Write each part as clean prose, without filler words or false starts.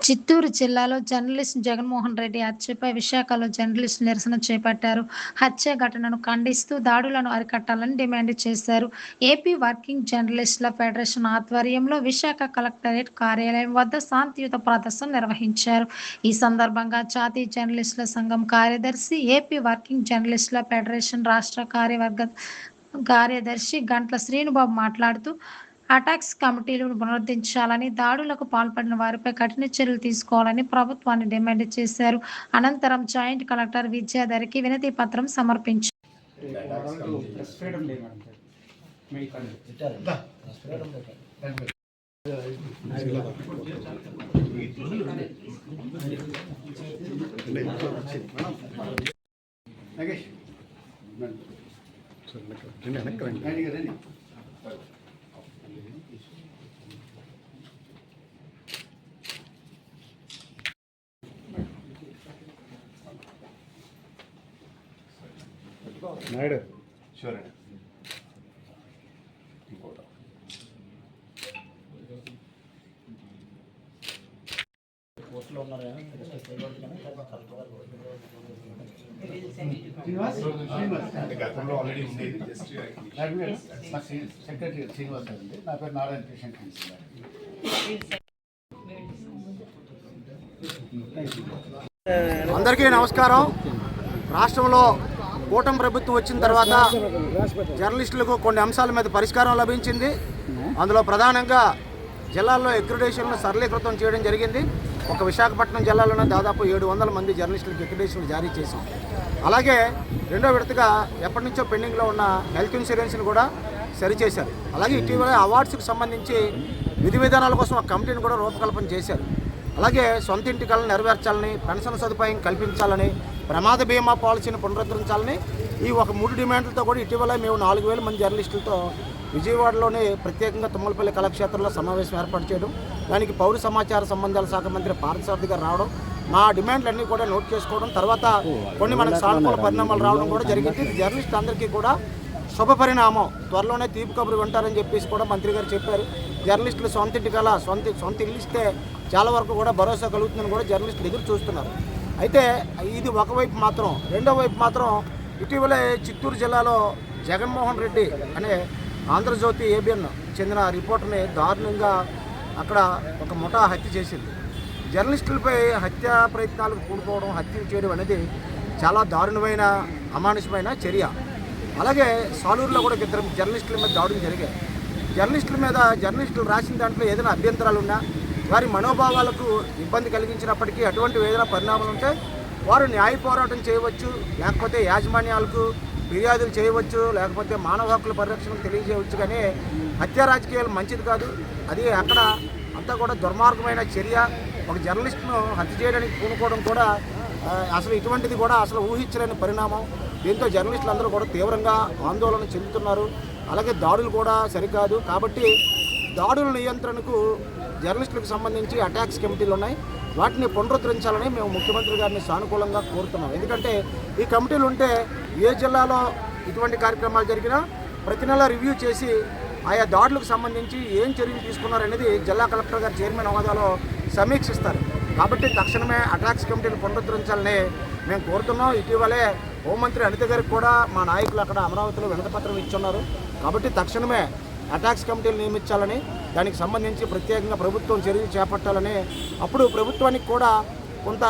చిత్తూరు జిల్లాలో జర్నలిస్ట్ జగన్మోహన్ రెడ్డి హత్యపై విశాఖలో జర్నలిస్టులు నిరసన చేపట్టారు. హత్య ఘటనను ఖండిస్తూ దాడులను అరికట్టాలని డిమాండ్ చేశారు. ఏపీ వర్కింగ్ జర్నలిస్టుల ఫెడరేషన్ ఆధ్వర్యంలో విశాఖ కలెక్టరేట్ కార్యాలయం వద్ద శాంతియుత ప్రదర్శన నిర్వహించారు. ఈ సందర్భంగా జాతీయ జర్నలిస్టుల సంఘం కార్యదర్శి, ఏపీ వర్కింగ్ జర్నలిస్టుల ఫెడరేషన్ రాష్ట్ర కార్యదర్శి గంట్ల శ్రీనుబాబు మాట్లాడుతూ అటాక్స్ కమిటీలను పునరుద్ధరించాలని, దాడులకు పాల్పడిన వారిపై కఠిన చర్యలు తీసుకోవాలని ప్రభుత్వాన్ని డిమాండ్ చేశారు. అనంతరం జాయింట్ కలెక్టర్ విద్యాధరికి వినతి పత్రం సమర్పించారు. నాయుడు షూర్ అండి. గతంలో ఆల్రెడీ ఉండేది. జస్ట్ మా సెక్రటరీ శ్రీనివాస్ గారు అండి. నా పేరు నారాయణ కృష్ణ కౌన్సిలర్. అందరికీ నమస్కారం. రాష్ట్రంలో కూటమి ప్రభుత్వం వచ్చిన తర్వాత జర్నలిస్టులకు కొన్ని అంశాల మీద పరిష్కారం లభించింది. అందులో ప్రధానంగా జిల్లాల్లో అక్రిడేషన్లు సరళీకృతం చేయడం జరిగింది. ఒక విశాఖపట్నం జిల్లాలోనే దాదాపు 700 మంది జర్నలిస్టులకు అక్రిడేషన్లు జారీ చేశాం. అలాగే రెండో విడతగా ఎప్పటి నుంచో పెండింగ్లో ఉన్న హెల్త్ ఇన్సూరెన్స్ని కూడా సరిచేశారు. అలాగే ఇటీవల అవార్డ్స్కి సంబంధించి విధి విధానాల కోసం ఒక కమిటీని కూడా రూపకల్పన చేశారు. అలాగే సొంత ఇంటి కళను నెరవేర్చాలని, పెన్షన్ సదుపాయం కల్పించాలని, ప్రమాద బీమా పాలసీని పునరుద్ధరించాలని ఈ ఒక 3 డిమాండ్లతో కూడా ఇటీవల మేము 4000 మంది జర్నలిస్టులతో విజయవాడలోని ప్రత్యేకంగా తుమ్మలపల్లి కళాక్షేత్రంలో సమావేశం ఏర్పాటు చేయడం, దానికి పౌర సమాచార సంబంధాల శాఖ మంత్రి పార్థసారథి గారు రావడం, మా డిమాండ్లన్నీ కూడా నోట్ చేసుకోవడం, తర్వాత కొన్ని మనకు సానుకూల పరిణామాలు రావడం కూడా జరిగింది. జర్నలిస్టులు అందరికీ కూడా శుభ పరిణామం. త్వరలోనే తీపి కబురు వింటారని చెప్పేసి కూడా మంత్రి గారు చెప్పారు. జర్నలిస్టులు సొంత ఇంటి కళ, సొంత ఇల్లు ఇస్తే చాలా వరకు కూడా భరోసా కలుగుతుందని కూడా జర్నలిస్టులు ఎదురు చూస్తున్నారు. అయితే ఇది ఒకవైపు మాత్రం, రెండో వైపు మాత్రం ఇటీవలే చిత్తూరు జిల్లాలో జగన్మోహన్ రెడ్డి అనే ఆంధ్రజ్యోతి ఏబిఎన్ చెందిన రిపోర్టర్ని దారుణంగా అక్కడ ఒక ముఠా హత్య చేసింది. జర్నలిస్టులపై హత్యా ప్రయత్నాలకు కూడుకోవడం, హత్యలు చేయడం అనేది చాలా దారుణమైన, అమానుషమైన చర్య. అలాగే సాలూరులో కూడా 2 జర్నలిస్టుల మీద దాడులు జరిగాయి. జర్నలిస్టులు రాసిన దాంట్లో ఏదైనా అభ్యంతరాలు ఉన్నా, వారి మనోభావాలకు ఇబ్బంది కలిగించినప్పటికీ అటువంటి ఏదైనా పరిణామాలు ఉంటే వారు న్యాయ పోరాటం చేయవచ్చు, లేకపోతే యాజమాన్యాలకు ఫిర్యాదులు చేయవచ్చు, లేకపోతే మానవ హక్కుల పరిరక్షణకు తెలియజేయవచ్చు. కానీ హత్యా రాజకీయాలు మంచిది కాదు. అది అక్కడ అంతా కూడా దుర్మార్గమైన చర్య. ఒక జర్నలిస్టును హత్య చేయడానికి పూనుకోవడం కూడా అసలు ఇటువంటిది కూడా అసలు ఊహించలేని పరిణామం. దీంతో జర్నలిస్టులు అందరూ కూడా తీవ్రంగా ఆందోళన చెందుతున్నారు. అలాగే దాడులు కూడా సరికాదు. కాబట్టి దాడుల నియంత్రణకు జర్నలిస్టులకు సంబంధించి అటాక్స్ కమిటీలు ఉన్నాయి. వాటిని పునరుద్ధరించాలని మేము ముఖ్యమంత్రి గారిని సానుకూలంగా కోరుతున్నాం. ఎందుకంటే ఈ కమిటీలు ఉంటే ఏ జిల్లాలో ఇటువంటి కార్యక్రమాలు జరిగినా ప్రతి నెల రివ్యూ చేసి ఆయా దాడులకు సంబంధించి ఏం చర్యలు తీసుకున్నారనేది జిల్లా కలెక్టర్ గారు చైర్మన్ హోదాలో సమీక్షిస్తారు. కాబట్టి తక్షణమే అటాక్స్ కమిటీలు పునరుద్ధరించాలని మేము కోరుతున్నాం. ఇటీవలే హోంమంత్రి అనిత గారికి కూడా మా నాయకులు అక్కడ అమరావతిలో వినతిపత్రం ఇచ్చున్నారు. కాబట్టి తక్షణమే అటాక్స్ కమిటీలు నియమించాలని, దానికి సంబంధించి ప్రత్యేకంగా ప్రభుత్వం చర్యలు చేపట్టాలని, అప్పుడు ప్రభుత్వానికి కూడా కొంత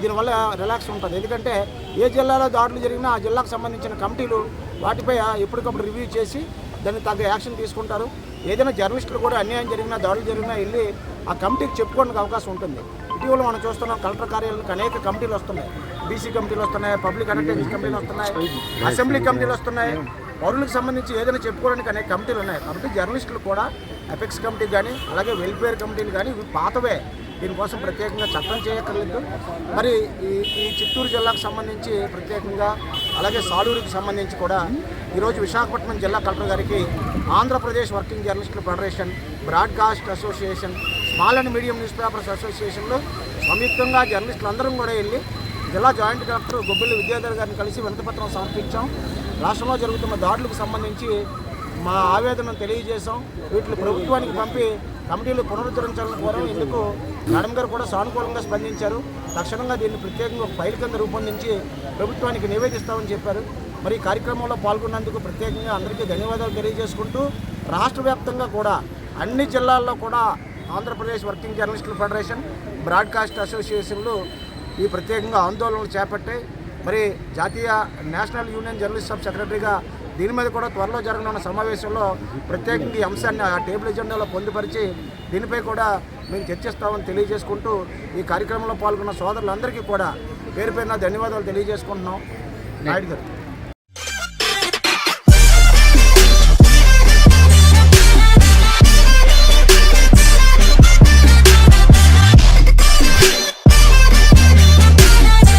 దీనివల్ల రిలాక్స్ ఉంటుంది. ఎందుకంటే ఏ జిల్లాలో దాడులు జరిగినా ఆ జిల్లాకు సంబంధించిన కమిటీలు వాటిపై ఎప్పటికప్పుడు రివ్యూ చేసి దానికి తగ్గ యాక్షన్ తీసుకుంటారు. ఏదైనా జర్నలిస్టులు కూడా అన్యాయం జరిగినా, దాడులు జరిగినా వెళ్ళి ఆ కమిటీకి చెప్పుకోవడానికి అవకాశం ఉంటుంది. ఇటీవల మనం చూస్తున్నాం, కలెక్టర్ కార్యాలయానికి అనేక కమిటీలు వస్తున్నాయి. బీసీ కమిటీలు వస్తున్నాయి, పబ్లిక్ అటెండెన్స్ కమిటీలు వస్తున్నాయి, అసెంబ్లీ కమిటీలు వస్తున్నాయి. పౌరులకు సంబంధించి ఏదైనా చెప్పుకోవడానికి అనేక కమిటీలు ఉన్నాయి. కాబట్టి జర్నలిస్టులు కూడా అపెక్స్ కమిటీ కానీ, అలాగే వెల్ఫేర్ కమిటీలు కానీ ఇవి పాతవే. దీనికోసం ప్రత్యేకంగా చట్టం చేయక్కర్లేదు. మరి ఈ చిత్తూరు జిల్లాకు సంబంధించి ప్రత్యేకంగా, అలాగే సాలూరుకి సంబంధించి కూడా ఈరోజు విశాఖపట్నం జిల్లా కలెక్టర్ గారికి ఆంధ్రప్రదేశ్ వర్కింగ్ జర్నలిస్టుల federation, broadcast association, small and medium newspapers అసోసియేషన్లో సంయుక్తంగా జర్నలిస్టులు అందరం కూడా వెళ్ళి జిల్లా జాయింట్ కలెక్టర్ గొబ్బిలి విద్యాధర్ గారిని కలిసి వినతిపత్రం సమర్పించాం. రాష్ట్రంలో జరుగుతున్న దాడులకు సంబంధించి మా ఆవేదనను తెలియజేశాం. వీటిని ప్రభుత్వానికి పంపి కమిటీలు పునరుద్ధరించాలని కోరం. ఇందుకు మేడం గారు కూడా సానుకూలంగా స్పందించారు. తక్షణంగా దీన్ని ప్రత్యేకంగా ఒక ఫైల్ కింద రూపొందించి ప్రభుత్వానికి నివేదిస్తామని చెప్పారు. మరి ఈ కార్యక్రమంలో పాల్గొన్నందుకు ప్రత్యేకంగా అందరికీ ధన్యవాదాలు తెలియజేసుకుంటూ రాష్ట్ర వ్యాప్తంగా కూడా అన్ని జిల్లాల్లో కూడా ఆంధ్రప్రదేశ్ వర్కింగ్ జర్నలిస్టుల ఫెడరేషన్, బ్రాడ్కాస్ట్ అసోసియేషన్లు ఈ ప్రత్యేకంగా ఆందోళనలు చేపట్టాయి. మరి జాతీయ నేషనల్ యూనియన్ జర్నలిస్ట్ సబ్ సెక్రటరీగా దీని మీద కూడా త్వరలో జరగనున్న సమావేశంలో ప్రత్యేకంగా ఈ అంశాన్ని ఆ టేబుల్ ఎజెండాలో పొందుపరిచి దీనిపై కూడా మేము చర్చిస్తామని తెలియజేసుకుంటూ ఈ కార్యక్రమంలో పాల్గొన్న సోదరులందరికీ కూడా పేరు పేరున ధన్యవాదాలు తెలియజేసుకుంటున్నాం. నాయుడు గారు.